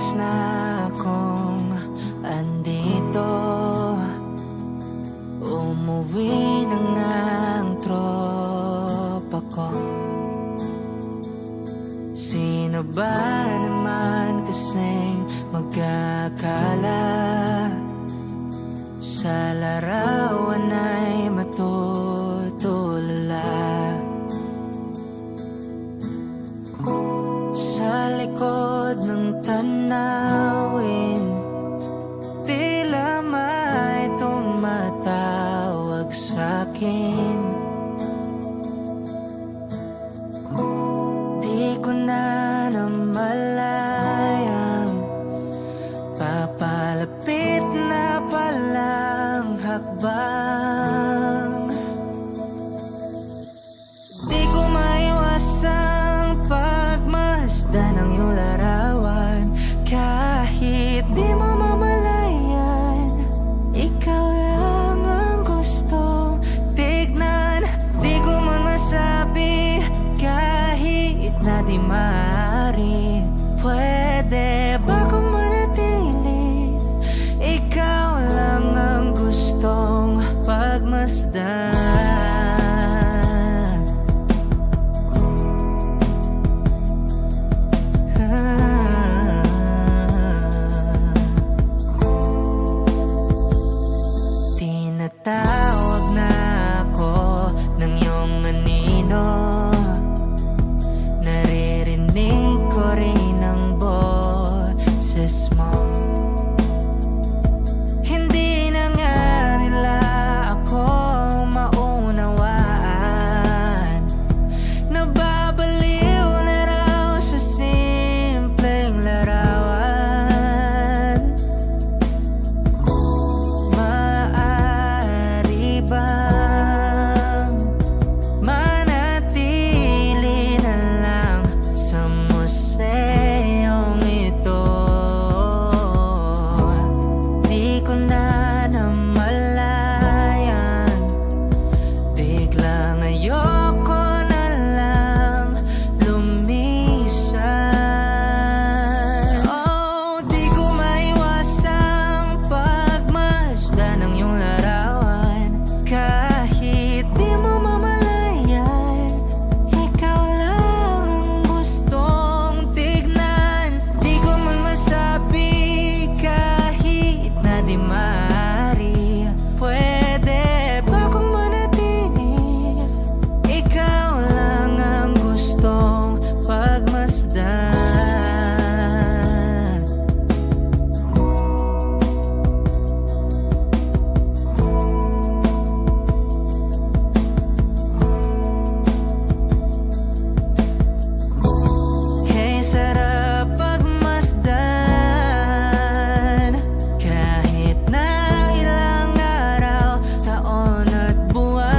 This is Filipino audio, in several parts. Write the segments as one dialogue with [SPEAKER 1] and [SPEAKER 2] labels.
[SPEAKER 1] oras na akong andito. Umuwi na nga ang tropa ko. Sino ba naman kasing magkakala sa larawan ay matutulala? Sa likod ng tanawin, tila may tumatawag sa'kin. Di ko na namalayang papalapit na palang hakbang. Di ko maiwasang pagmasdan ng iyong larawan. Kahit di mo mamalayan, ikaw lang ang gusto tignan. Di ko man masabi kahit na di maaari. Pwede ba kung manatili? Ikaw lang ang gustong pagmasdan. Tinatawag na ako ng iyong anino. Naririnig ko rin ang boses mo. Hindi na nga nila ako maunawaan. Nababaliw na raw sa simpleng larawan. Maaari bang manatili na lang sa museyong ito? Di ko na namalayan, biglang ayoko na lang lumisan. Oh, di ko maiwasang pagmasdan ng iyong larawan. Kahit di mo mamalayan, ikaw lang ang gustong tignan. Di ko man masabi kahit na di maaari. Pwede ba kung manatili? Ikaw lang ang gustong pagmasdan. Kay sarap pagmasdan kahit na ilang araw, taon at buwan.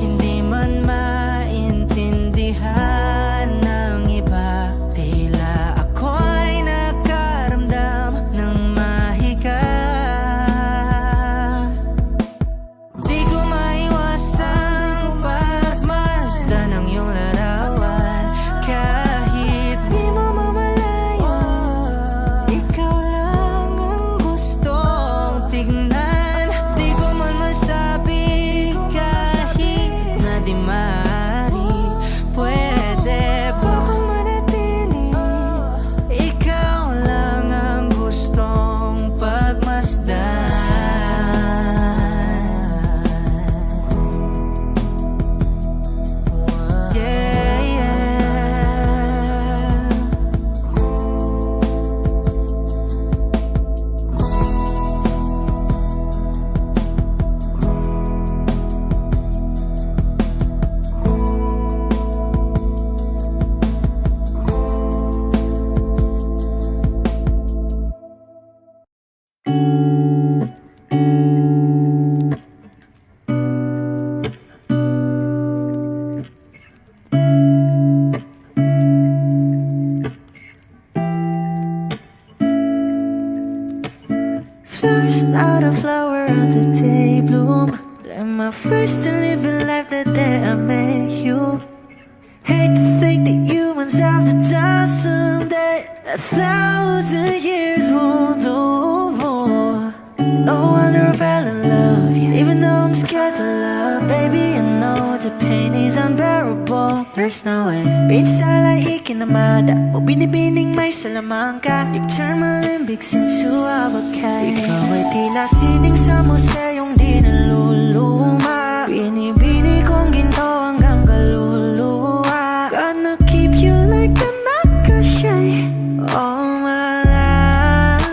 [SPEAKER 1] Hindi man maintindihan ng iba, tila ako'y nakaramdam ng mahika. Di ko maiwasang pagmasdan ng iyong larawan. Kahit di mo mamalayan, ikaw lang ang gustong tignan. Di ko man masabi kahit na di maaari. Pwede ba kung manatili? Ikaw lang ang gustong pagmasdan. Yeah, yeah. Flowers, not a flower on the day bloom. Like my first to live a life the day I met you. Hate to think that humans have 1,000 years won't do. No wonder I fell in love, yeah. Even though I'm scared to love, baby, I know the pain is unbearable. There's no way pinsala ikinamada o binibining may salamangka. You've turned my limbics into abakay. Ikaw ay tila sining sa museyong di naluluma. Binibini kong ginto hanggang kaluluwa. Gonna keep you like a nakashay all my life.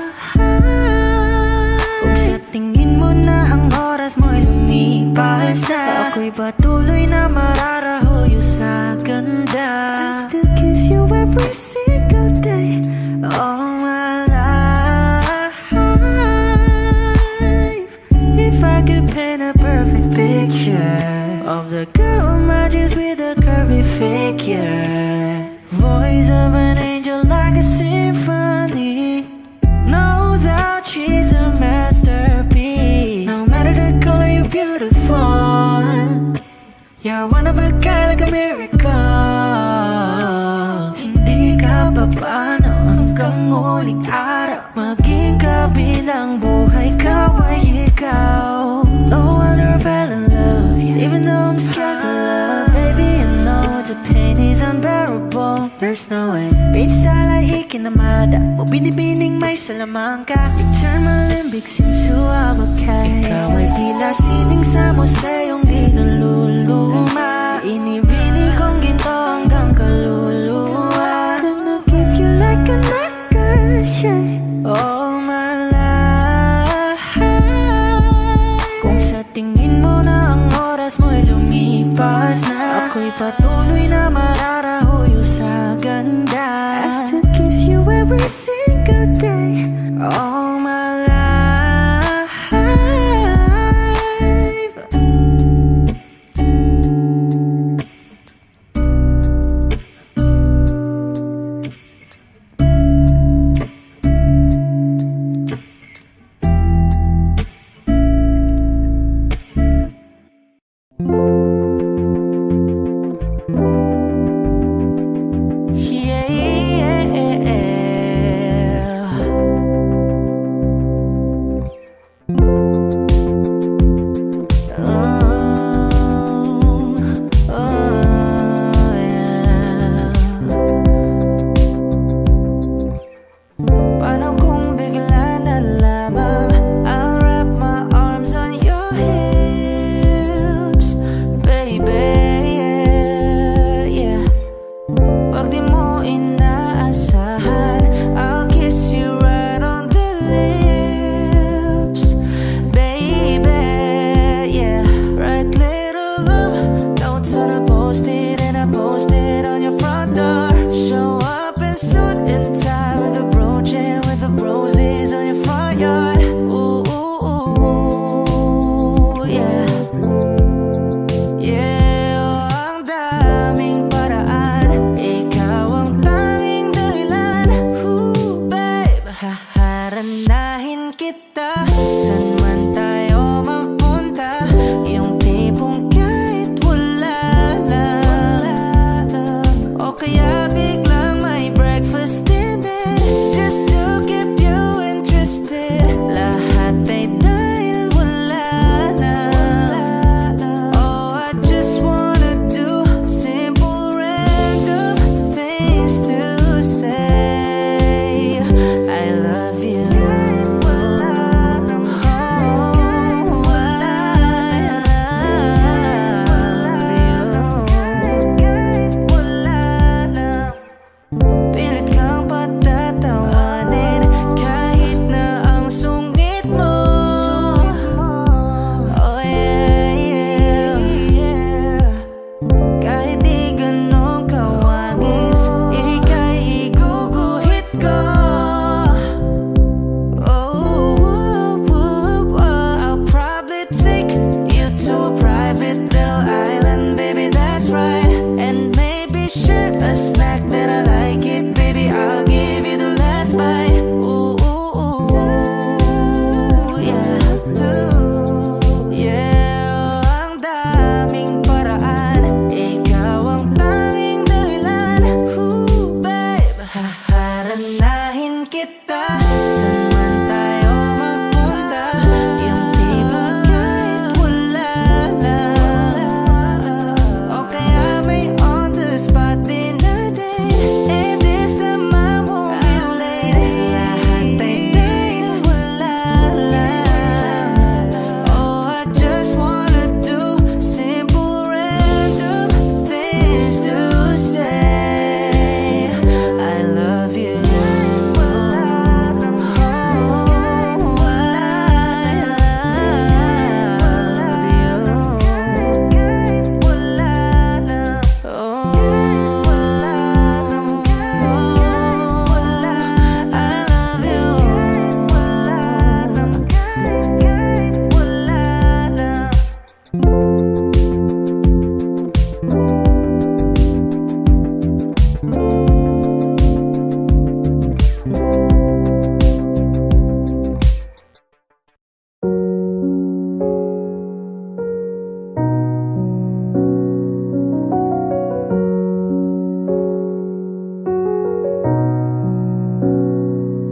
[SPEAKER 1] Kung sa tingin mo na ang oras mo'y lumipas na, ako'y patuloy na mararahuyo sa ganda. I still kiss you every single day all my life. If I could paint a perfect picture of the girl in my dreams with a curvy figure, voice of an angel like a symphony, no doubt she's a masterpiece. No matter the color, you're beautiful. You're one of a kind, like a miracle. Hindi ka papaano hanggang huling araw, maging kabilang buhay ka ay ikaw. No wonder I fell in love, yeah. Even though I'm scared to love, baby, I know the pain is unbearable. There's no way pinsala ikinamada o binibining may salamangka. You turn my limbics into abakay. Ikaw ay tila sining sa museyong di naluluma. Inibini kong ginto hanggang kaluluwa. Gonna keep you like a nakashay all my life. Kung sa tingin mo na ang oras mo'y lumipas na, ako'y patuloy na mararahuyo sa ganda. I still kiss you every single day all my life.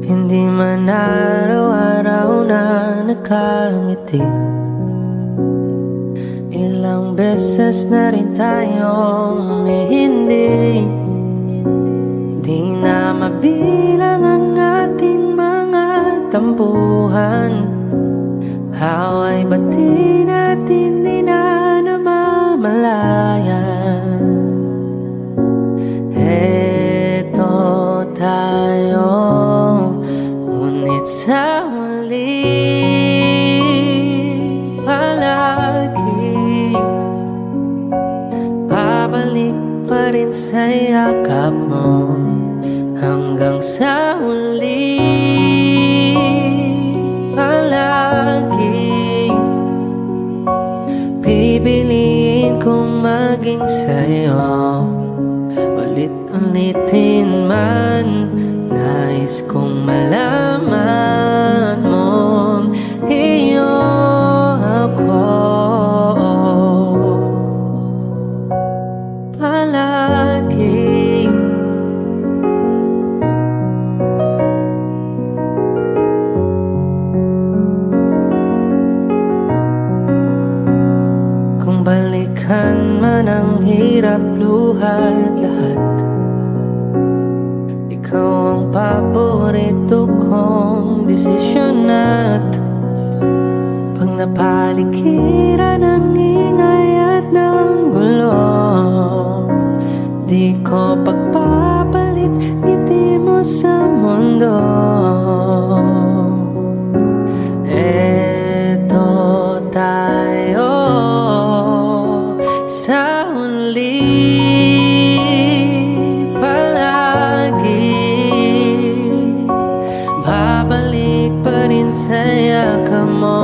[SPEAKER 1] Hindi man araw-araw na nakangiti. Ilang beses na rin tayong may hindi. Di na mabilang ang ating mga tampuhan. Away ba't di natin di na namamalayan? Eto tayo, ngunit sa huli palagi babalik pa rin sa yakap mo. Hanggang sa huli palagi pipiliin kong maging sa'yo. Ulit-ulitin man, nais kong malaman mong iyo ako palagi. Kung balikan man ang hirap, luha't lahat, ikaw ang paborito kong desisyon. At pag napaligiran ng ingay at ng gulo, di ko pagpapalit ngiti mo sa mundo. Eto tayo sa huli palagi, babalik pa rin sa yakap mo.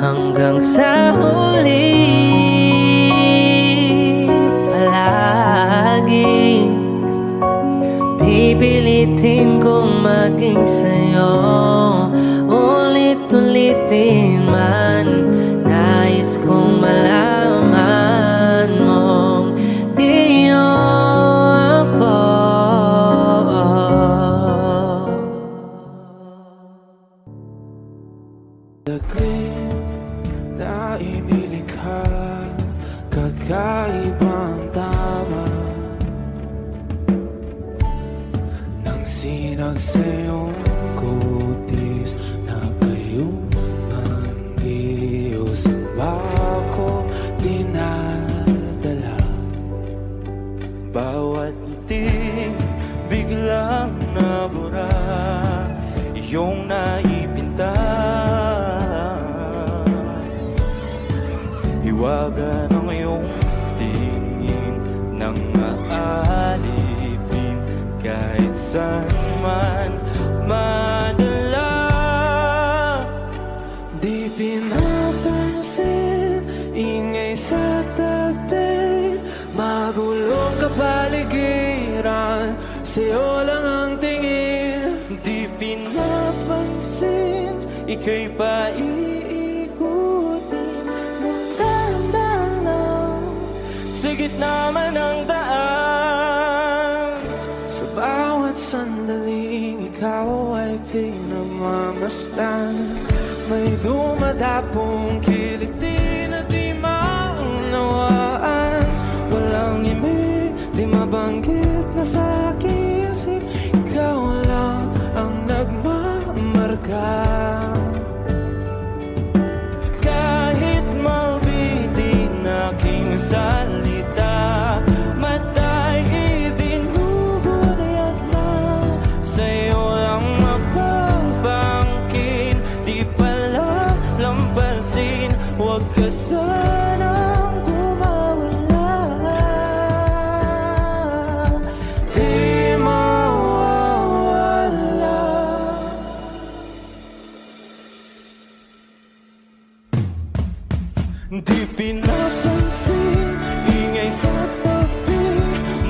[SPEAKER 1] Hanggang sa huli palagi pipilitin kong maging sa'yo. Ulit-ulitin man, nais kong malaman mong iyo ako.
[SPEAKER 2] Laglim na inilikha, kakaibang tama nang sinag sa iyong kutis na kayong ang iyos ang bako dinadala. Bawat ngiti biglang nabura, iyong naipinta. Hiwaga ng iyong tingin nang aalipin kahit saan man madala. Di pinapansin, ingay sa tabi, magulong kapaligiran, sa'yo lang ang tingin. Di pinapansin, ika'y paiikutin ng dahan-dahan sa gitna man ng daan. Sa bawat sandaling ikaw ay pinamamasdan, may dumadapong kilig di na di maunawaan. Walang imig, di mabanggit na sa aking isip, ikaw lang ang nagmamarka. Kahit mabitin aking salita, matay ibinuburiat na, sa'yo lang magbabangkin. Di pala lampasin, huwag ka sanang gumawala. Di mawawala. Di pinapansin, ingay sa tabi,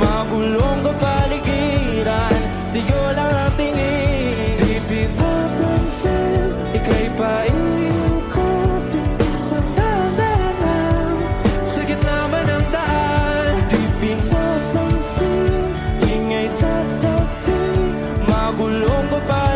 [SPEAKER 2] magulong kapaligiran, sa'yo lang ang tingin. Di pinapansin, ika'y paiikutin ng dahan-dahan sa gitna man ng daan. Di pinapansin, ingay sa tabi, magulong kapaligiran,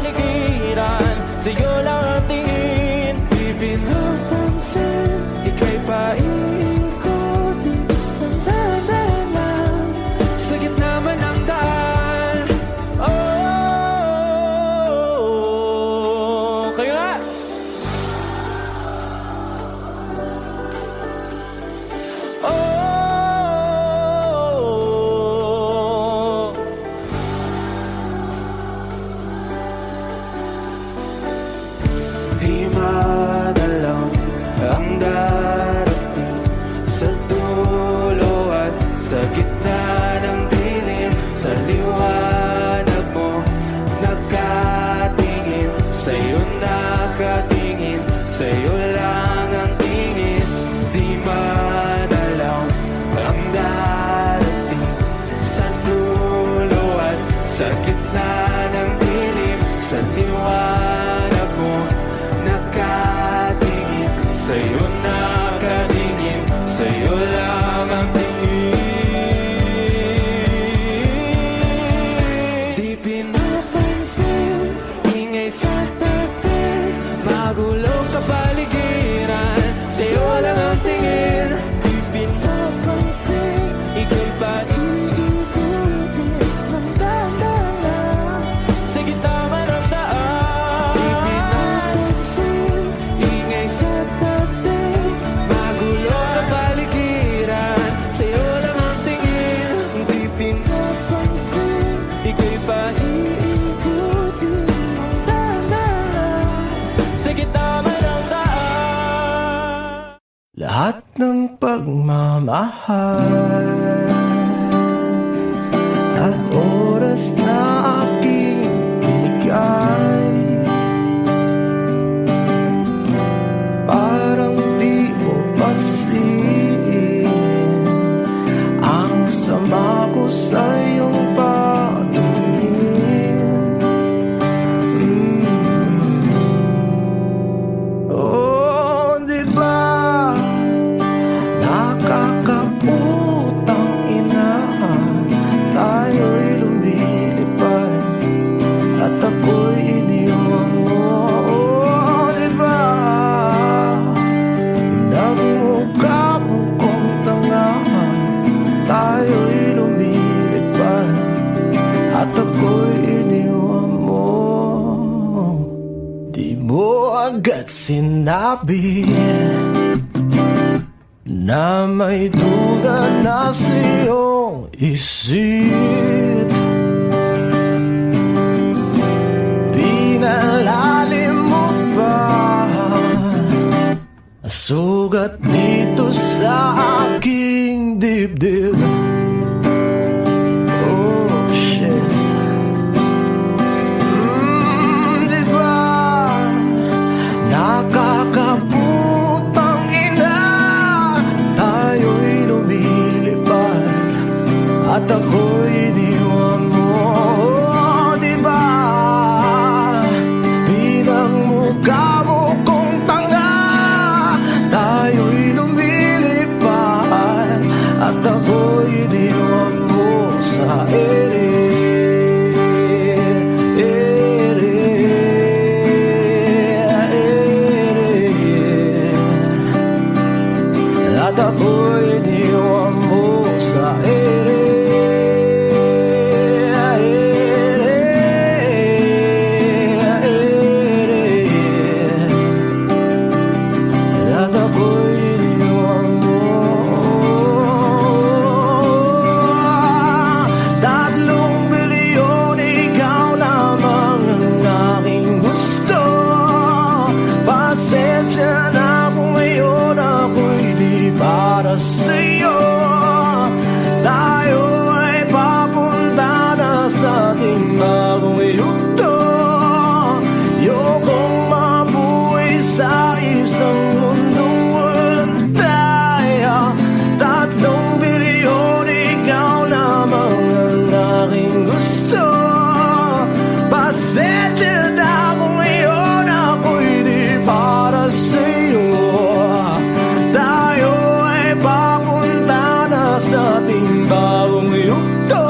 [SPEAKER 2] pagmamahal at oras na aking binigay. Parang di mo pansin ang sama ko sa iyong paningin. Oh, di ba nakakaputang ina, tayo'y lumilipad at ako'y iniwan mo. Oh, di ba nagmukha mo kong tanga, tayo'y lumilipad at ako'y iniwan mo. Di mo agad sinabi na may duda na sa iyong isip. Pinalalim mo pa ang sugat dito sa aking dibdib. Oh, shit. Di ba nakakaputang ina, tayo'y lumilipad at ako'y iniwan mo. Oh, di ba pinagmukha mo kong tanga, tayo'y lumilipad at ako'y iniwan mo sa ere. At ako'y iniwan mo sa ere. At ako'y iniwan mo. 3 bilyon, ikaw lamang ang aking gusto. Pasensya na kung ngayon ako'y di para sa'yo. Tayo ay papunta na sa ating bagong yugto. Ayokong mabuhay sa isang mundong walang tayo. 3 bilyon, ikaw lamang ang aking gusto. Pasensya na kung ngayon ako'y di para sa'yo. Tayo ay papunta na sa ating bagong yugto.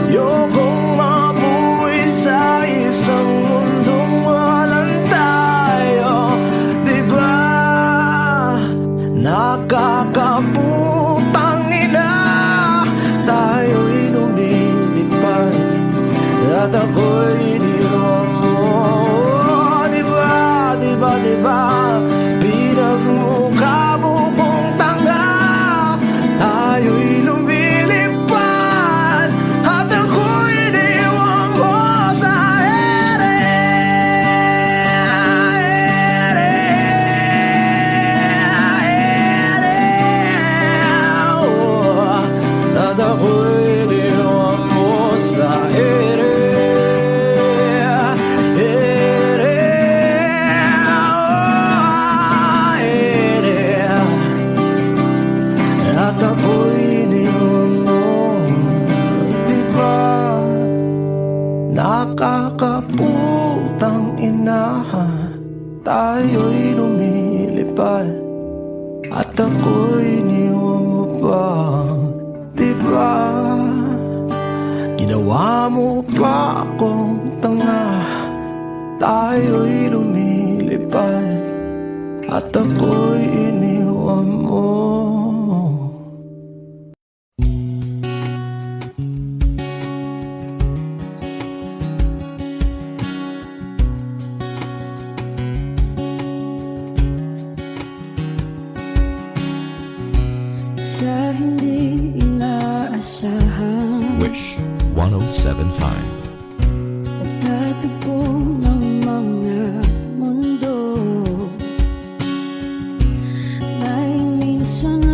[SPEAKER 2] Ayokong mabuhay sa isang mundong walang tayo. Di ba nakakaputang ina, tayo'y lumilipad at ako'y iniwan mo. Di ba, di ba, di ba pinagmukha mo kong tanga, tayo'y lumilipad at ako'y iniwan mo sa ere. Oh, at ako'y iniwan mo sa ere. At ako'y iniwan mo. Di ba nakakaputang ina, tayo'y lumilipad at ako'y iniwan mo pa. Di ba ginawa mo pa akong tanga, tayo'y lumilipad at ako'y iniwan mo.
[SPEAKER 1] Sa hindi inaasahan,
[SPEAKER 3] Wish 1075.
[SPEAKER 1] pagtatagpo ng mga mundo, may minsan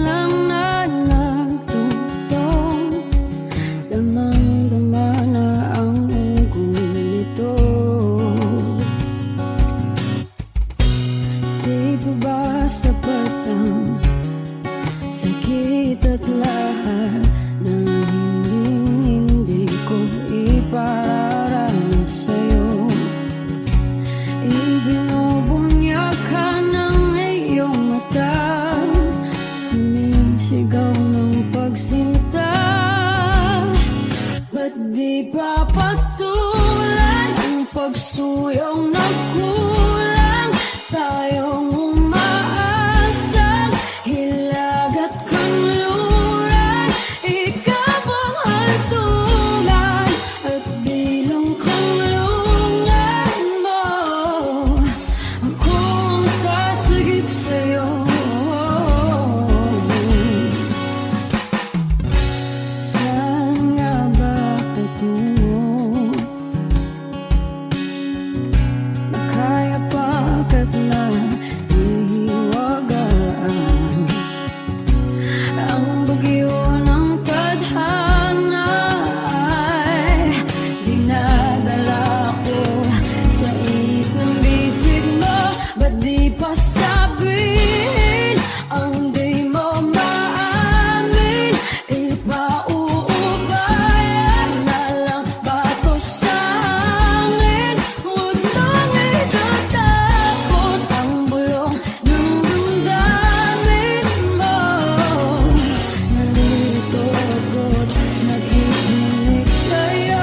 [SPEAKER 4] di pa patulan ang pagsuyong nagkulang? Tayong umaasang hilag at kanluran, ikaw ang hantungan at bilang kanlungan mo. Ako ang sasagip sa'yo. Saan nga ba patungo? Nakaya pagkat na ihiwagaan ang bagyo ng tadhana ay dinadala ko sa init ng bisig mo. Ba't di pa sabihin ang di mo maamin? Ipauubayan na lang ba to sa hangin? Huwag nang itatakot ang bulong ng damdamin mo. Nalilito ako't nakikinig sa'yo.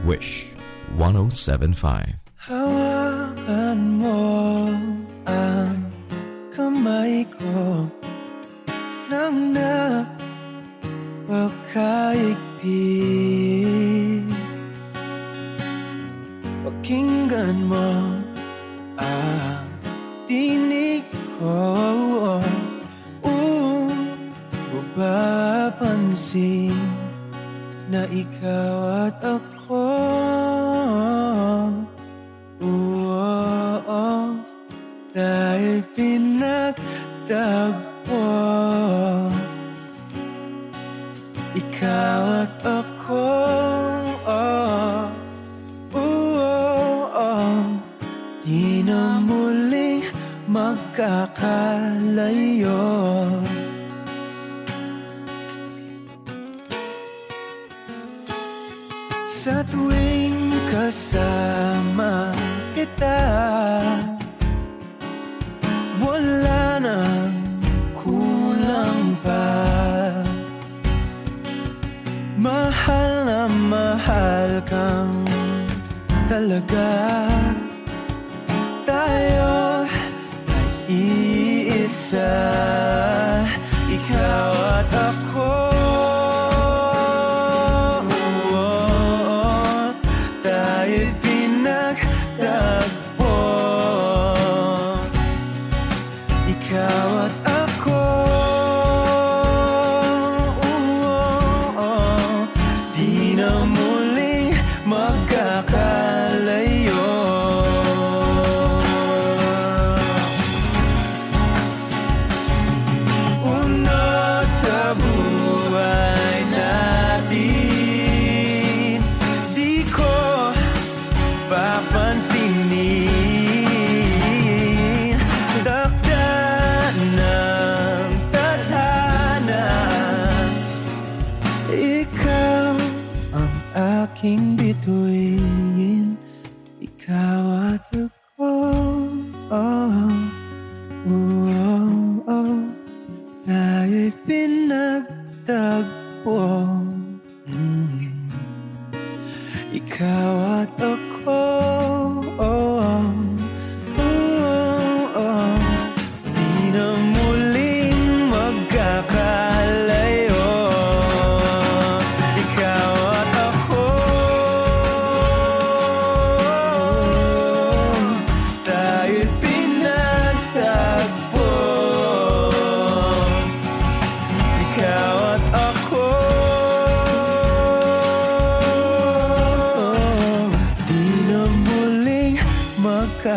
[SPEAKER 3] Wish 1075.
[SPEAKER 2] Hawakan mo ang kamay ko nang napakaigpit. Pakinggan mo ang tinig ko. Mapapansin na ikaw at ako, dahil pinagtagpo. Ikaw at ako, di na muling magkakalayo. Sa tuwing kasama kita, wala nang kulang pa. Mahal na mahal kang talaga. Tayo ay iisa, ikaw at ako.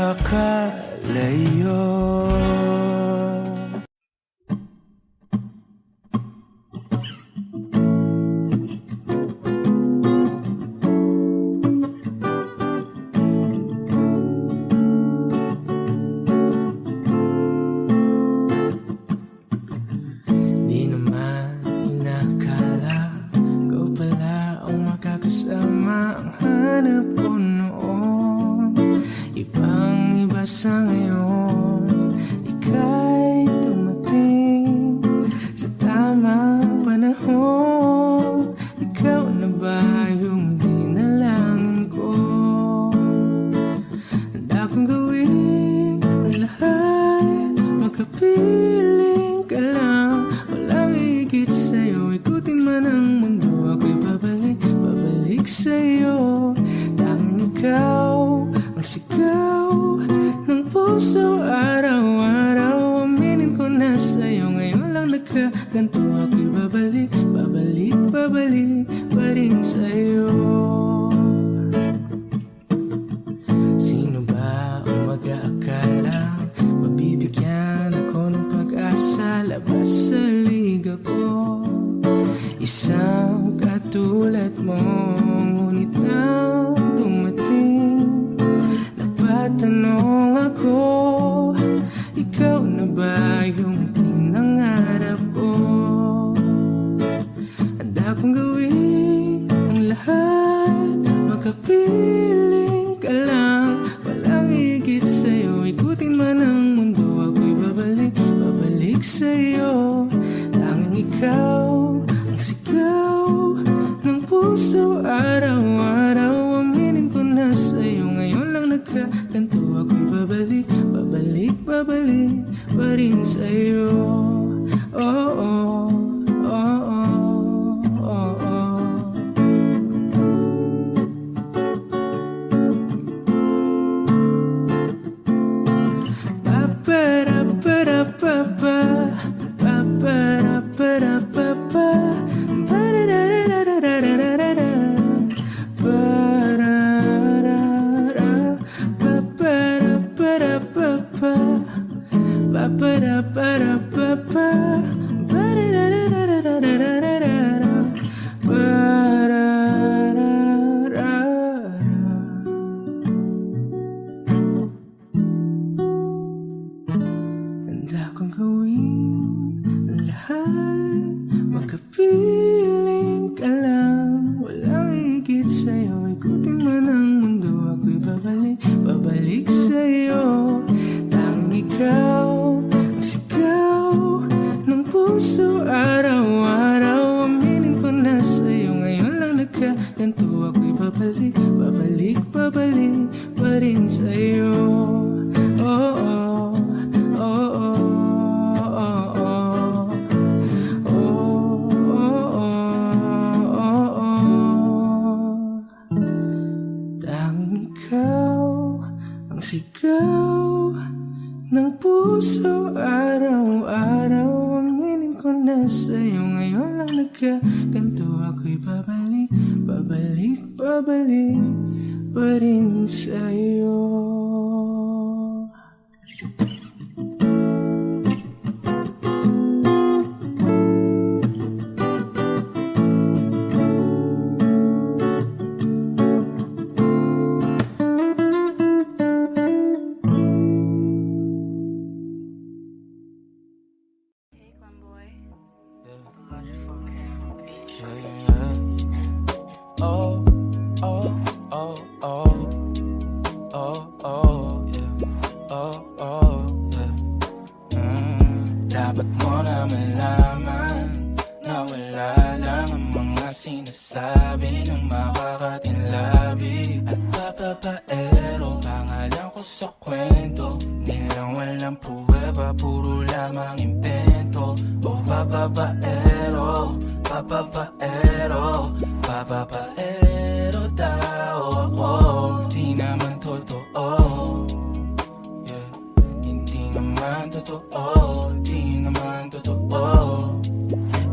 [SPEAKER 2] magkakalayo. Di naman inakala ikaw pala ang makakasama ang hanap ko noon. Ibang iba sa ngayon, ika'y dumating sa tamang panahon. Ikaw na ba yung dinalangin ko? Handa kong gawin ang lahat, magkapiling ka lang. Walang higit sa'yo, ikutin man ang mundo. Ako'y babalik, babalik sa'yo. Tanging ikaw ang sigaw ng puso araw-araw. Aminin ko na sa'yo, ngayon lang nagkaganto. Ako'y babalik, babalik, babalik pa rin sa'yo. Sino ba ang mag-aakala mabibigyan ako ng pag-asa? Labas sa liga ko, isang katulad mo. Ngunit nang dumating, napatanong ako, ikaw na ba yung pinangarap ko? Handa kong gawin ang lahat, magkapiling ka lang. Walang higit sa'yo, ikutin man ang mundo. Ako'y babalik, babalik sa'yo. Tanging ikaw ang sigaw ng puso araw-araw. Aminin ko na sa'yo, ngayon lang nagkaganto. Ako'y babalik, babalik, babalik pa rin sa'yo. Oh, oh, oh, oh, oh, oh. Ba-ba-da-ba-da-ba-ba, ba-ba-da-ba-da-ba-ba, ba-da-da-da-da-da-da-da-da, ba-da-da-da, ba-ba-da-ba-da-ba-ba, ba-ba-da-ba-da-ba-ba, ba-da-da-da-da-da-da-da-da, ba-da-da-da. Handa kong gawin ang lahat, magkapiling ka lang. Walang higit sa'yo, ikutin man ang mundo. Ako'y babalik, babalik sa'yo. Tanging ikaw ang sigaw ng puso araw-araw. Aminin ko na sa'yo, ngayon lang nagkaganto. Ako'y babalik, babalik, babalik pa rin sa'yo. Oh, oh, oh, oh, oh, oh. Oh, oh, oh, oh. Tanging ikaw ang sigaw ng puso araw-araw. Aminin ko na sa'yo, ngayon lang nagkaganto. Ako'y babalik, babalik, babalik pa rin sa'yo. Oh, oh, oh, oh, oh, oh, yeah. Oh, oh, yeah. Dapat mo na malaman na wala lang ang mga sinasabi ng makakatinlabi. At papapaero, pangalan ko sa kwento. Nilang walang pruweba, puro lamang impento. Oh, papapaero, papapaero, papapaero daw ako. Di naman totoo, yeah. Hindi naman totoo, di naman totoo.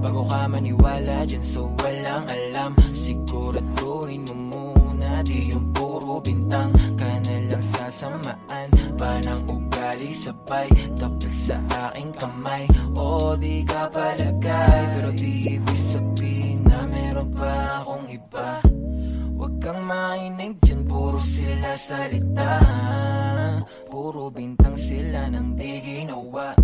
[SPEAKER 2] Bago ka maniwala dyan so walang alam, siguraduhin mo muna di yung puro bintang ka na lang sa kasamaan ba ng ugali sabay tapik sa aking kamay? O di ka palagay, pero di ibig sabihin na meron pa akong iba. Huwag kang makinig dyan, puro sila salita, puro bintang sila nang di ginawa.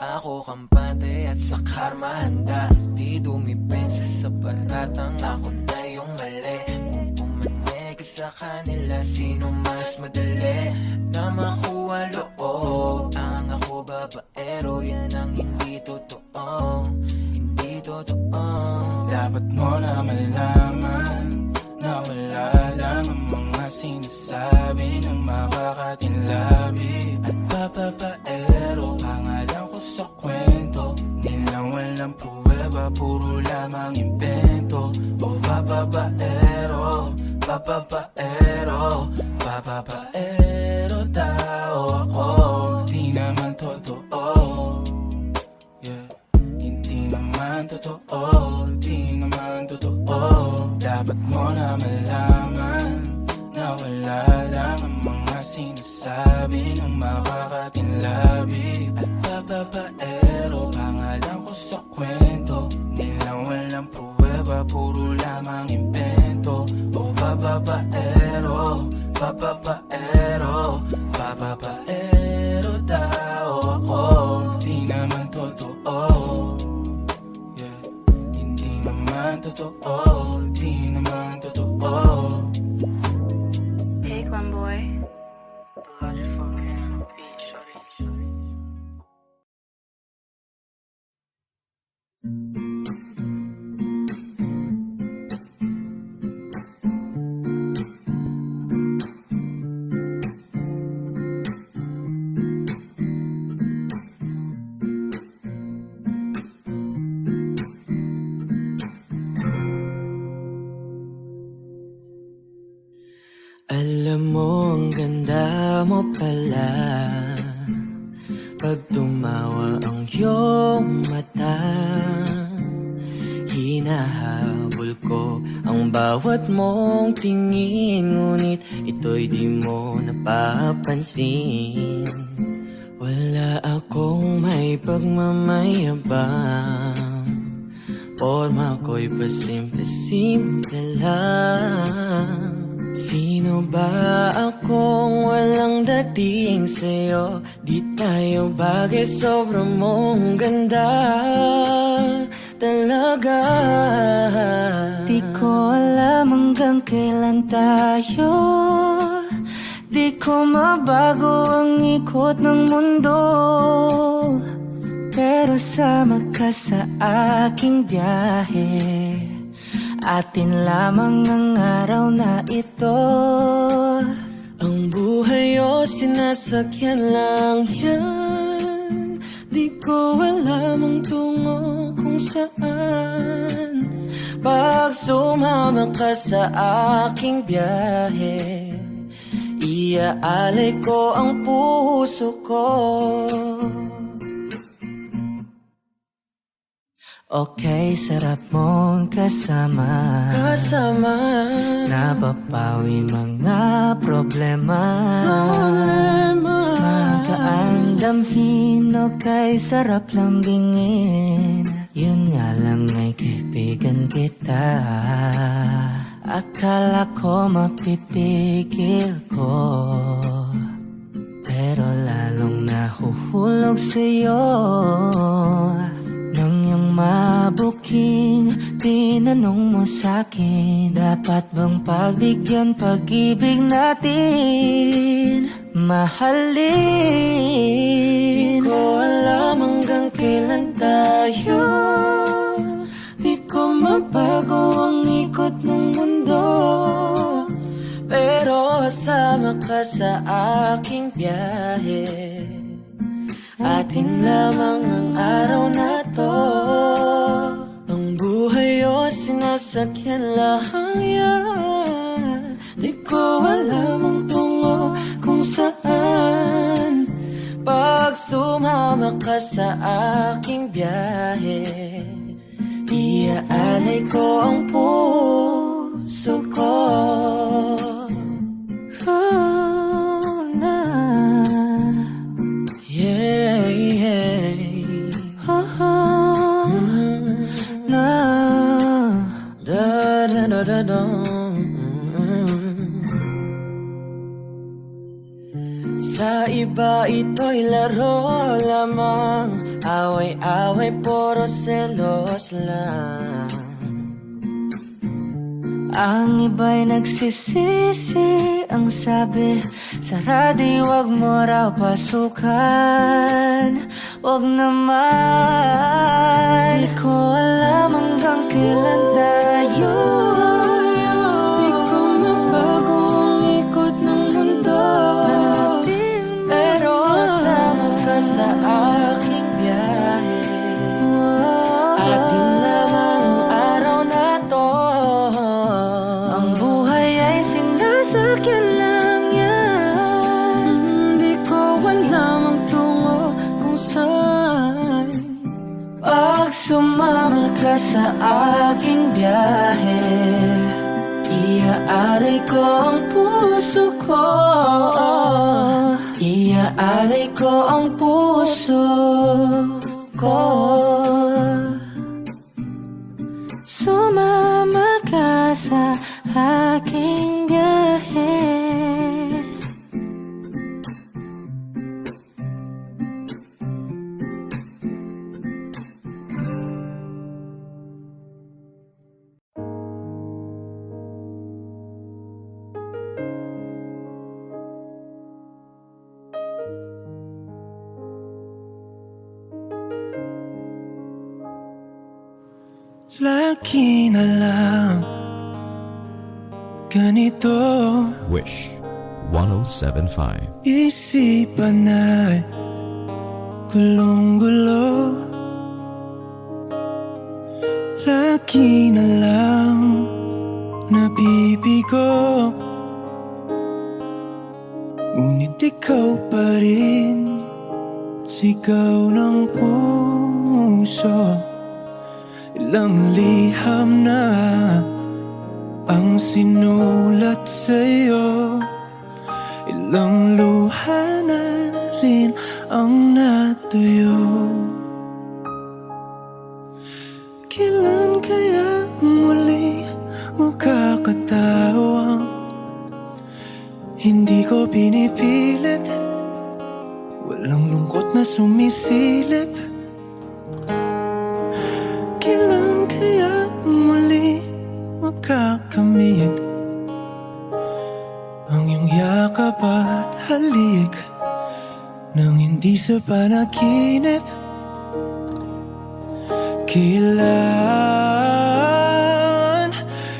[SPEAKER 2] Ako kampante at sa karma handa, di dumipensa sa paratang ako na yung mali. Kung pumanig sa kanila, sino mas madali na makuha loob? Ang ako babaero, yan ang hindi totoo, hindi totoo.
[SPEAKER 5] Dapat mo na malaman na wala lang ang mga sinasabi ng makakatinlabi at papapaero. Pangalan ko sa kwento, nilang walang pruweba, puro lamang invento. O papapaero, papapaero, papapaero tao ako, di naman totoo. Yeah, hindi naman totoo, di naman totoo. Dapat mo na malaman na wala lang ang mga sinasabi ng makakatinlabi at papapaero. Pangalan ko sa kwento, nilang walang pruweba, puro lamang invento. O papapaero, papapaero, papapaero tao ako, di naman totoo. Yeah, hindi naman totoo, di naman totoo.
[SPEAKER 6] Hey, Glenboy.
[SPEAKER 2] Alam mo, ang ganda mo pala pag tumawa ang iyong mata. Hinahabol ko ang bawat mong tingin, ngunit ito'y di mo napapansin. Wala akong may pagmamayabang, forma ko'y pasimple-simple lang. Sino ba akong walang dating sa'yo? Di tayo bagay, sobrang mong ganda talaga.
[SPEAKER 1] Di ko alam hanggang kailan tayo, di ko mabago ang ikot ng mundo, pero sama ka sa aking biyahe. Atin lamang ang araw na ito.
[SPEAKER 2] Ang buhay o sinasakyan lang yan, di ko alam ang tungo kung saan. Pag sumama ka sa aking biyahe, iaalay ko ang puso ko.
[SPEAKER 1] Okay, sarap mong kasama, napapawi mga problema. Magaan damhin, okay, sarap lambingin. Yun nga lang ay kaibigan kita. Akala ko mapipigil ko, pero lalong nahuhulog sa'yo. Nang yung mabuking tinanong mo sa'kin, dapat bang pagbigyan pag-ibig natin, mahalin?
[SPEAKER 2] Di ko alam hanggang kailan tayo, di ko mabago ang ikot ng mundo, pero kasama ka sa aking biyahe. Atin lamang ang araw na to. Ang buhay o sinasakyan lang yan, di ko alam ang tungo kung saan. Pag sumama ka sa aking biyahe, iaalay ko ang puso ko.
[SPEAKER 1] ba ito'y laro lamang? Away-away, puro selos lang. Ang iba'y nagsisisi, ang sabi sa radyo, wag mo raw pasukan. Wag naman, di ko alam hanggang kailan tayo. Di ko mabago ang ikot ng mundo, pero kasama ka sa aking biyahe. Atin lamang ang araw na to. Ang buhay ay sinasakyan lang yan. Di ko alam ang tungo kung saan. Pag sumama ka sa aking biyahe, iaalay ko ang puso ko. Iaalay ko ang puso ko. Sumama ka sa aking biyahe.
[SPEAKER 2] Lagi na lang ganito,
[SPEAKER 3] Wish 1075.
[SPEAKER 2] isipan ay gulong-gulo. Lagi na lang nabibigo, ngunit ikaw pa rin, sigaw ng puso. Ilang liham na ang sinulat sa'yo, ilang luha na rin ang natuyo. Kailan kaya muli makakatawang hindi ko pinipilit, walang lungkot na sumisilip. Kailan kaya muli makakamit ang iyong yakap at halik nang hindi sa panaginip? Kailan,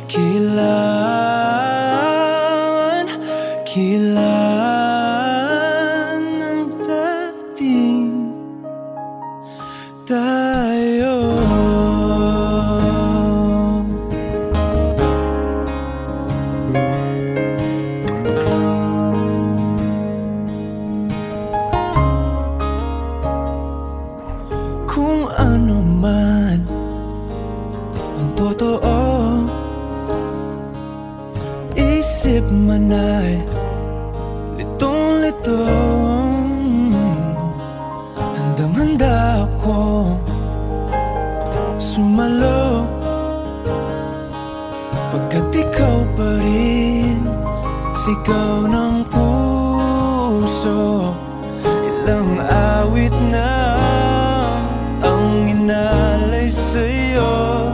[SPEAKER 2] kailan, kailan ang dating tayo? Kung ano man ang totoo, isip man ay litong-litong, handang-handa ako sumalo, pagkat ikaw pa rin, sigaw ng puso. Ilang awit na ang inalay sa'yo,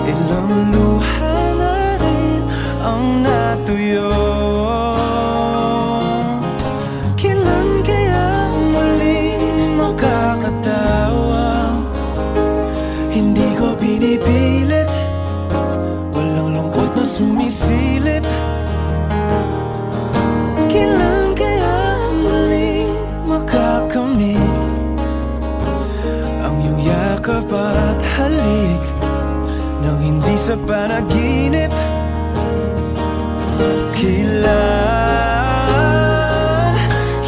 [SPEAKER 2] ilang luha na rin ang natuyo. Kailan kaya muling makakatawa? Hindi ko pinipilit, walang lungkot na sumisilip. Kailan kaya muling makakamit ang iyong yakap at halik nang hindi sa panaginip? Kailan,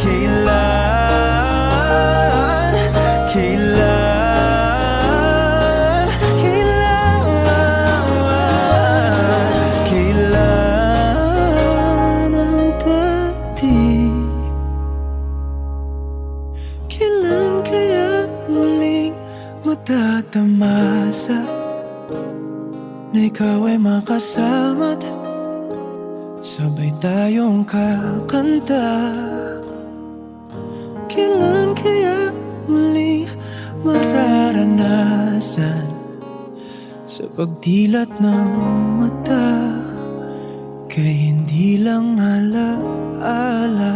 [SPEAKER 2] kailan, kailan, kailan, kailan ang dating? Kailan kaya muling matatamasa na ikaw ay makasama't sabay tayong kakanta? naranasan sa pagdilat ng mata, kay hindi lang alaala.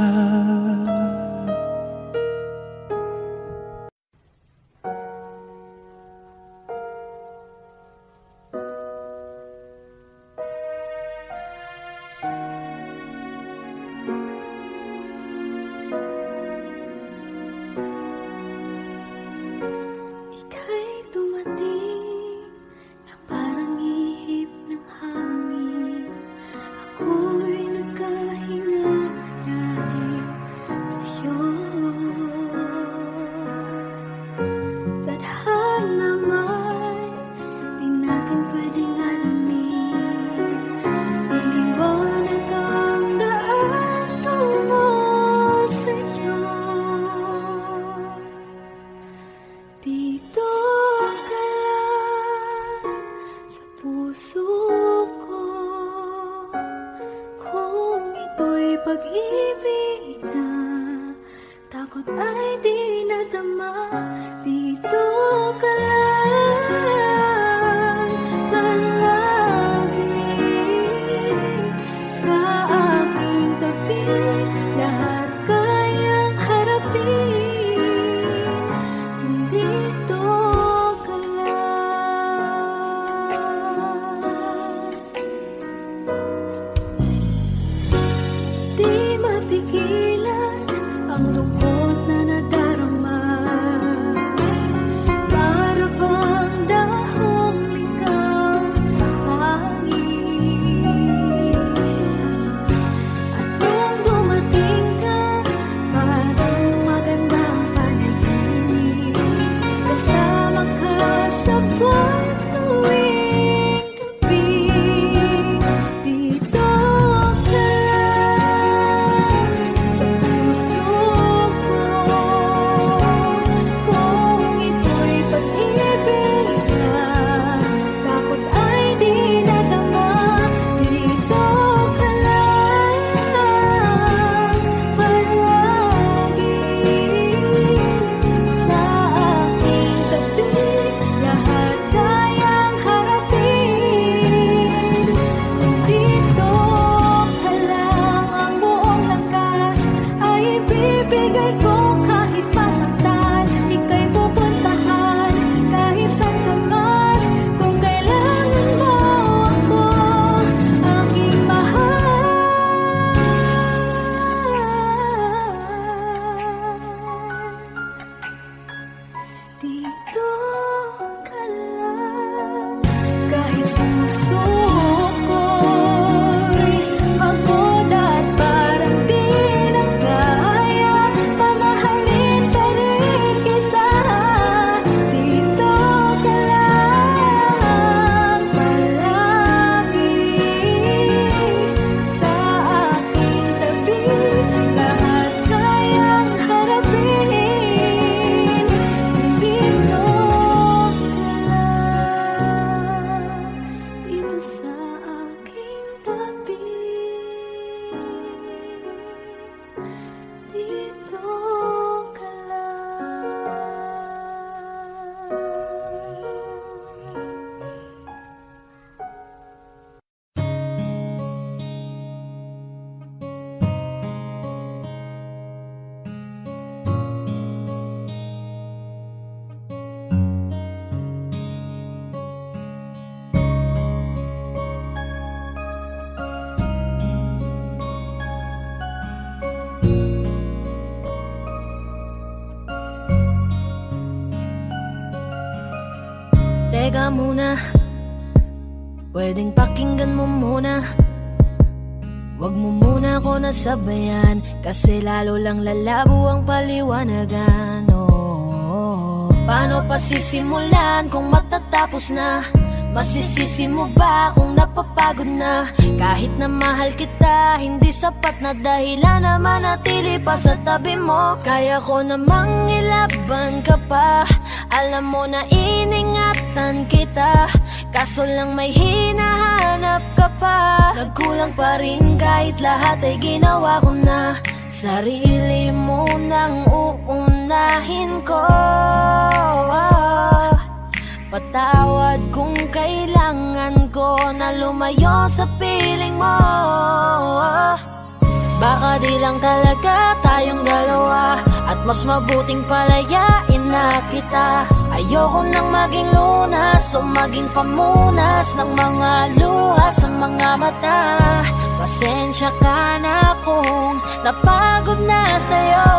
[SPEAKER 4] Ika'y dumating na parang ihip ng hangin. Ako'y nagkahinga dahil sa'yo. Tadhana may di natin pwedeng alamin. Iliwanag ang daan tungo sa'yo. Dito ka lang sa puso ko. Kung ito'y pag-ibig na, takot ay di nadama. Dito ka lang palagi sa aking tabi. Lahat kayang harapin kung dito ka lang. Di mapigilan ang lungkot na nadarama. Para bang dahong ligaw sa hangin. At nung dumating ka, parang magandang panaginip. Kasama ka sa buwan tuwing gabi. Dito ka lang sa puso ko. Kung ito'y pag-ibig na, takot ay di nadama. Dito ka lang palagi sa aking tabi. Lahat kayang harapin kung dito ka lang. Ang buong lakas ay ibibigay ko kahit masaktan. Ika'y pupuntahan kahit saan ka man. Kung kailangan mo ako, aking mahal. Dito ka lang. Kahit puso ko'y pagod at parang di na kaya, mamahalin pa rin kita. Dito ka lang palagi sa aking tabi. Lahat kayang harapin kung dito ka lang. Dito sa aking tabi. Dito ka lang. Teka muna, pwedeng pakinggan mo muna. Wag mo muna ako nasabayan, kasi lalo lang lalabo ang paliwanagan. Oh, paano pa sisimulan kung matatapos na? Masisisi mo ba kung napapagod na? Kahit na mahal kita, hindi sapat na dahilan na manatili pa sa tabi mo. Kaya ko namang ilaban ka pa, alam mo na iningatan kita. Kaso lang may hinahanap ka pa. Nagkulang pa rin kahit lahat ay ginawa ko na. Sarili mo nang uunahin ko. patawad kung kailangan ko na lumayo sa piling mo. Baka di lang talaga tayong dalawa, at mas mabuting palayain na kita. Ayoko nang maging lunas o maging pamunas ng mga luha sa mga mata. Pasensya ka na kung napagod na sa'yo.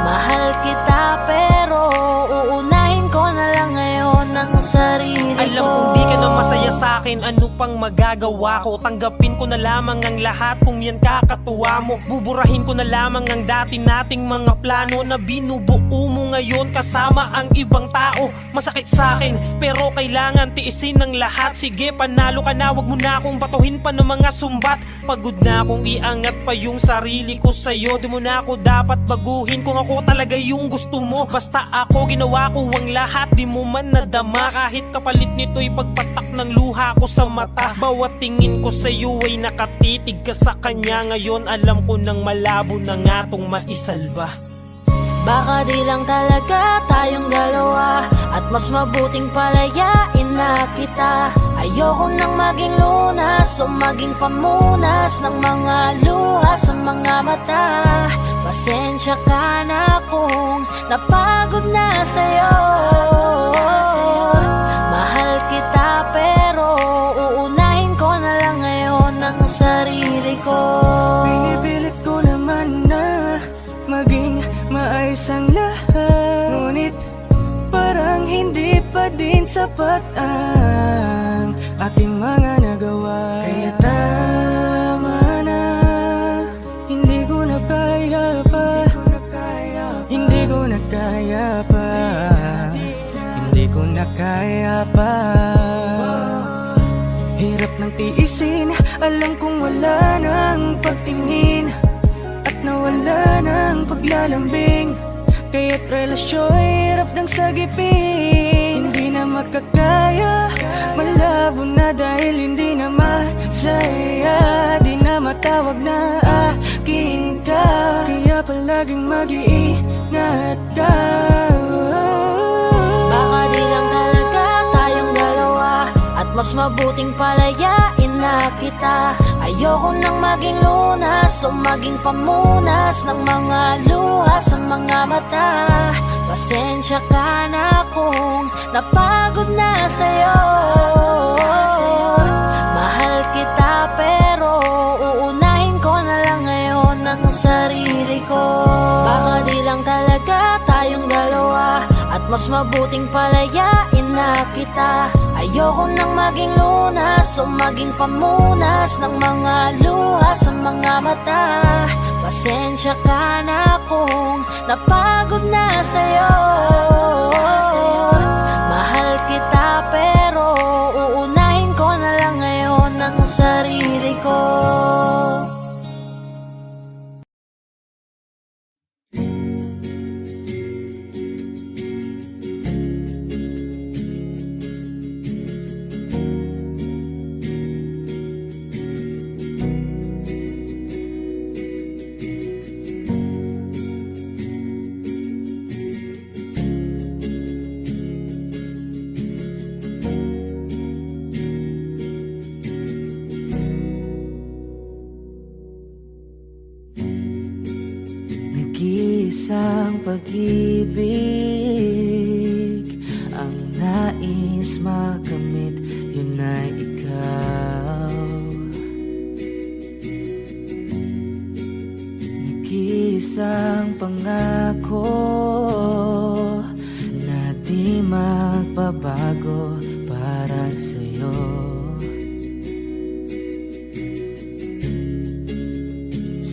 [SPEAKER 4] Mahal kita pero uunahin ko na lang ngayon ang sarili ko.
[SPEAKER 6] Alam kong di ka na masaya sa'kin, ano pang magagawa ko? Tanggapin ko na lamang ang lahat kung yan kakatuwa mo. Buburahin ko na lamang ang dati nating mga plano na binubuo mo ngayon kasama ang ibang tao. Masakit sa'kin pero kailangan tiisin ng lahat. Sige, panalo ka na, wag mo na akong batuhin pa ng mga sumbat. Pagod na akong iangat pa yung sarili ko sa'yo. Di mo na ako dapat baguhin kung ako talaga yung gusto mo. Basta ako ginawa ko ang lahat, di mo man nadama. Kahit kapalit nito'y pagpatak ng luha ko sa mata. Bawat tingin ko sa'yo ay nakatitig ka sa kanya. Ngayon alam ko nang malabo na nga tong maisalba.
[SPEAKER 4] Baka di lang talaga tayong dalawa, at mas mabuting palayain na kita. Ayoko nang maging lunas o maging pamunas ng mga luha sa mga mata. Pasensya ka na kung napagod na sa'yo. Mahal kita pero uunahin ko na lang ngayon ang sarili ko.
[SPEAKER 2] Pinipilit ko naman na maging maayos ang lahat, ngunit parang hindi pa din sapat ang aking mga nagawa. Kaya tama na, hindi ko na kaya pa, hindi ko na kaya pa, hindi ko na kaya pa. Hirap ng tiisin, alam kong wala nang pagtingin at nawala ng paglalambing. Kaya't relasyon hirap ng sagipin. Hindi na makakaya, malabo na dahil hindi na masaya. Di na matawag na akin ka, kaya palaging mag-iingat ka.
[SPEAKER 4] Baka di lang talaga tayong dalawa, at mas mabuting palayain na kita. Ayoko nang maging lunas o maging pamunas ng mga luha sa mga mata. Pasensya ka na kung napagod na sa'yo. Mahal kita pero uunahin ko na lang ngayon ang sarili ko. Baka di lang talaga tayong dalawa, at mas mabuting palayain na kita. Ayoko nang maging lunas o maging pamunas ng mga luha sa mga mata. Pasensya ka na kung napagod na sa'yo. Mahal kita pero uunahin ko na lang ngayon ang sarili ko.
[SPEAKER 1] Nag-iisang pag-ibig ang nais makamit, yun ay ikaw. Nag-iisang pangako na di magbabago para sa'yo.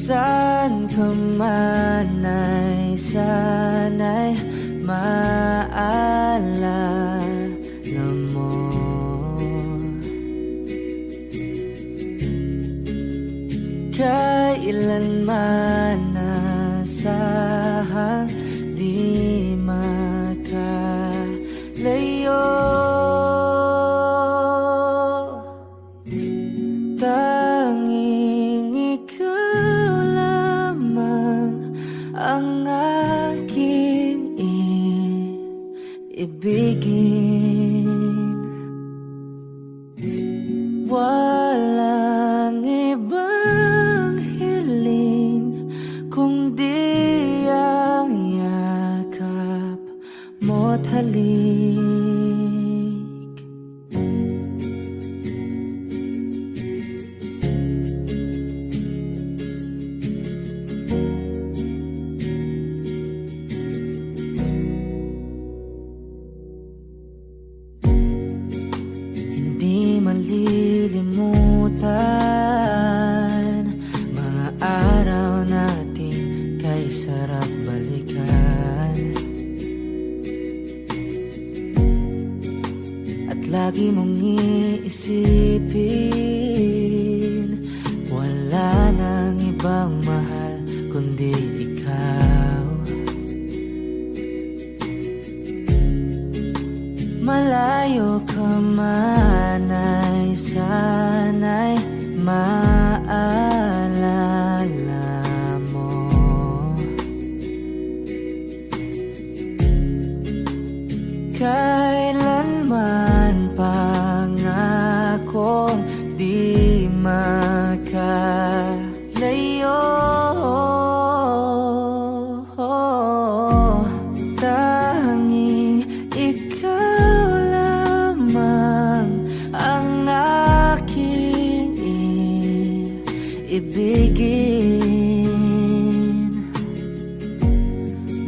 [SPEAKER 1] Saan ka man ay sana'y maalala mo. Kailanman nasahang di makalayo. Tanging ikaw lamang ang aking ibigin. talik. Hindi malilimutan mga araw natin kay sarap balikan. At lagi mong iisipin, wala nang ibang mahal kundi ikaw. Malayo ka man ay sana'y maalala mo. Kailanman pangakong di makalayo. Tanging ikaw lamang ang aking ibigin.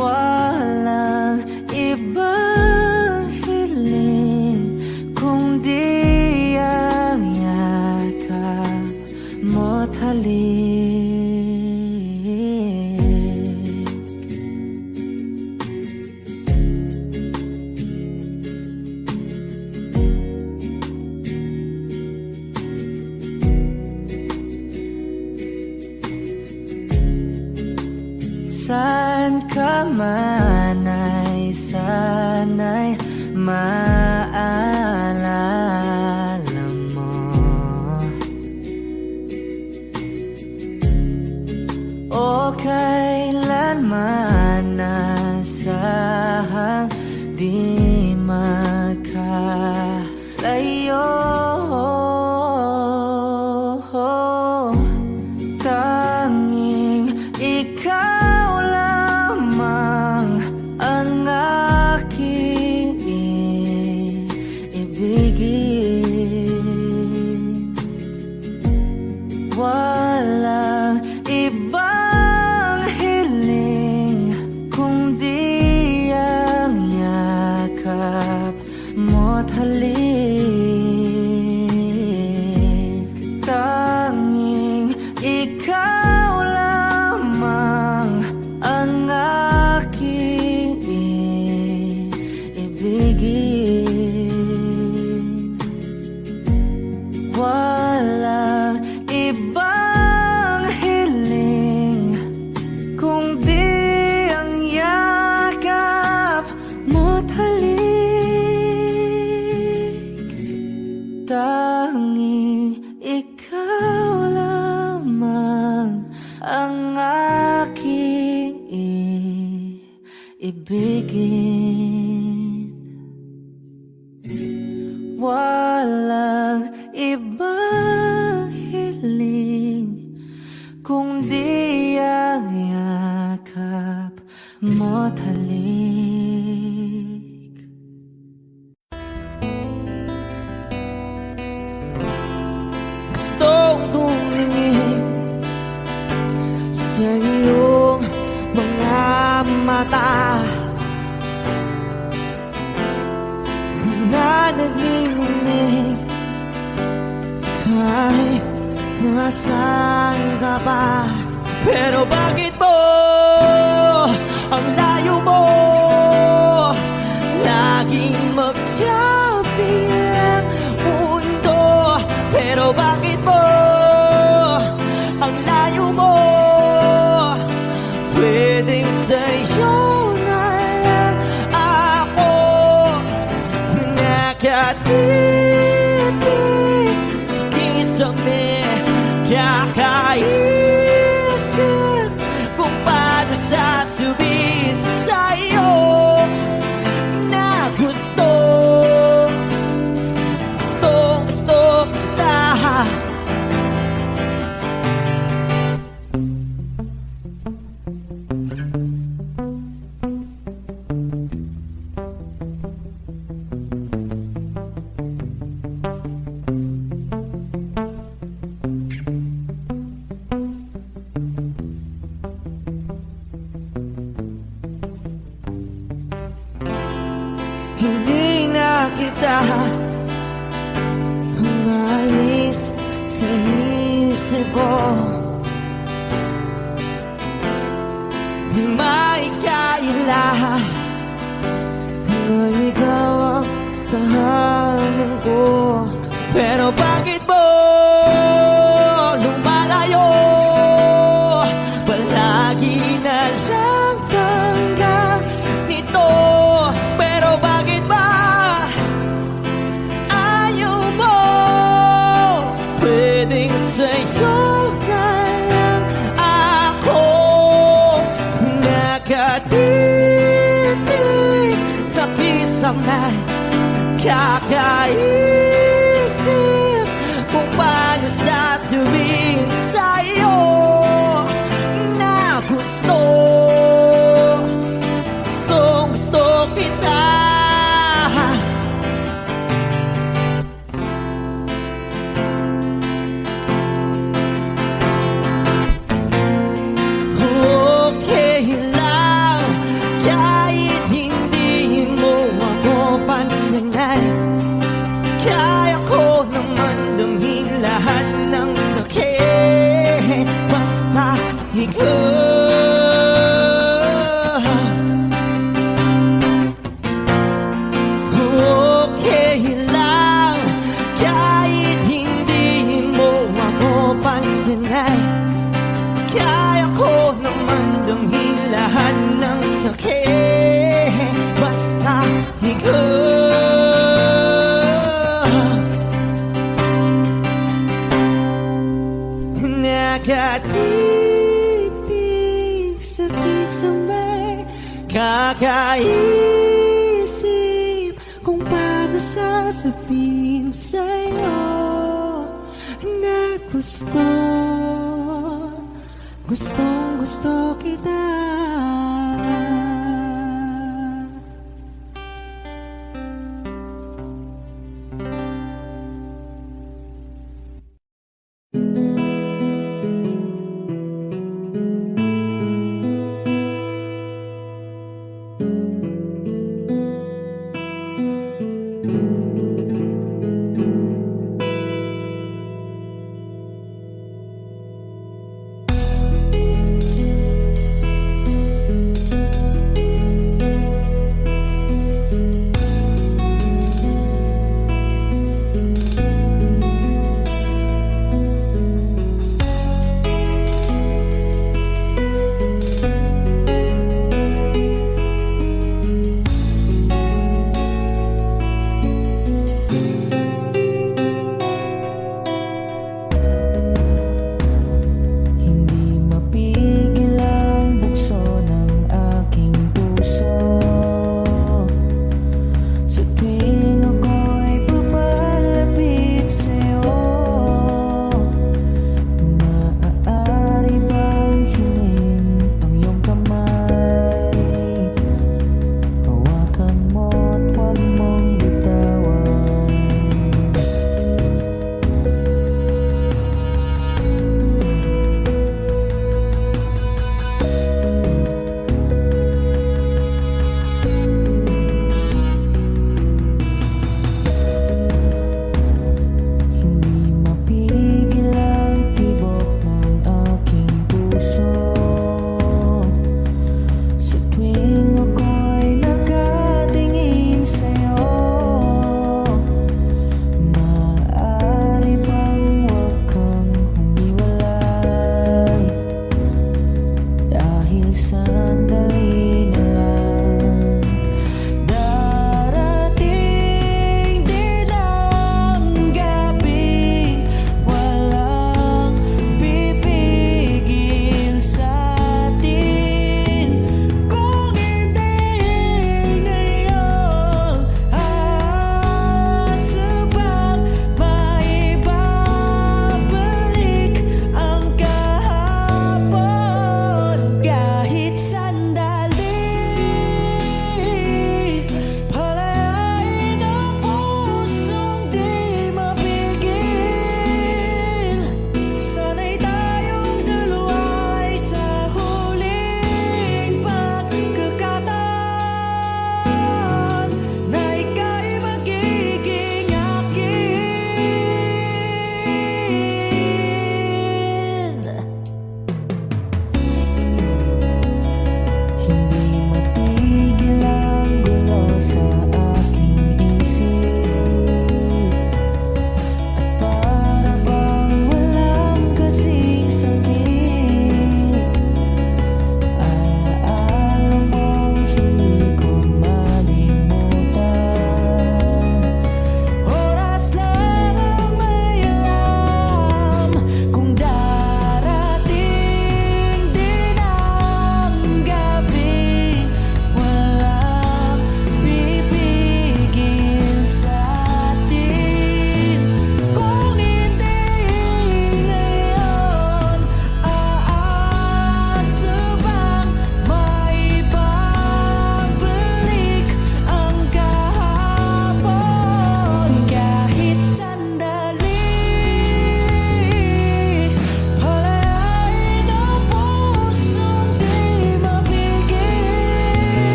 [SPEAKER 1] Walang ibang hiling kundi ang yakap mo't halik. Saan ka man ay sana'y maalala mo. O kailanman nasahang di makalayo. Tanging ikaw lamang ang aking ibigin. Walang ibang hiling kundi ang yakap mo't halik. Tanging ikaw lamang ang aking ibigin. Walang ibang hiling kundi ang yakap mo't halik. Tanging ikaw lamang ang aking ibigin. Walang ibang hiling kundi ang yakap mo't halik. Gustong tumingin sa iyong mga mata na nagniningning kahit nasaan ka ba. Pero bakit mo ang layo mo laging magkabilang mundo? Pero bakit mo ang layo mo pwedeng sa'yo na lang ako nakatibig sa kisame, kakaisip kung paano kita. Umalis sa isip ko, di maikaila na ikaw ang tahanan ko. Pero bakit mo lumalayo? Palagi na lang hanggang nito. Pero bakit ba ayaw mo? Pwedeng sa'yo na lang ako nakatitig sa pisang na kakaisip kung paano sasabihin sa'yo na gusto kita. Okay lang kahit hindi mo ako pansinin. Kaya ko naman damhin lahat ng sakit basta ikaw. Okay lang kahit hindi mo ako pansinin. Kaya ko naman damhin lahat ng sakit basta ikaw. Nakatitig sa pisang may kakaisip kung paano sasabihin sa'yo na gusto kita.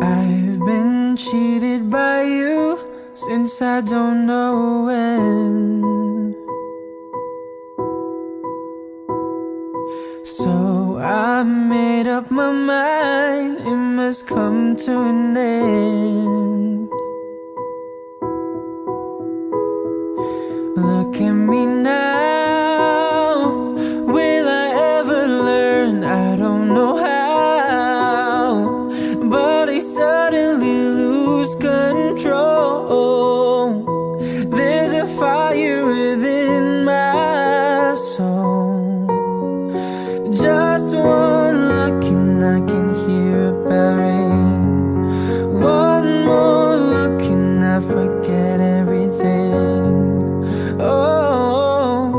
[SPEAKER 2] I've been cheated by you since I don't know when. So I made up my mind, it must come to an end. Look at me now, will I ever learn? I don't know how, but I suddenly lose control. There's a fire within my soul. Just one look and I can hear a bell ring. One more look and I forget everything. Oh,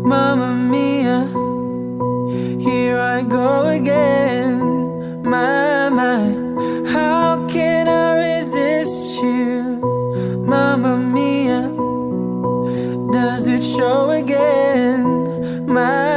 [SPEAKER 2] Mamma Mia, here I go again. My, how can I resist you? Mamma Mia, does it show again? My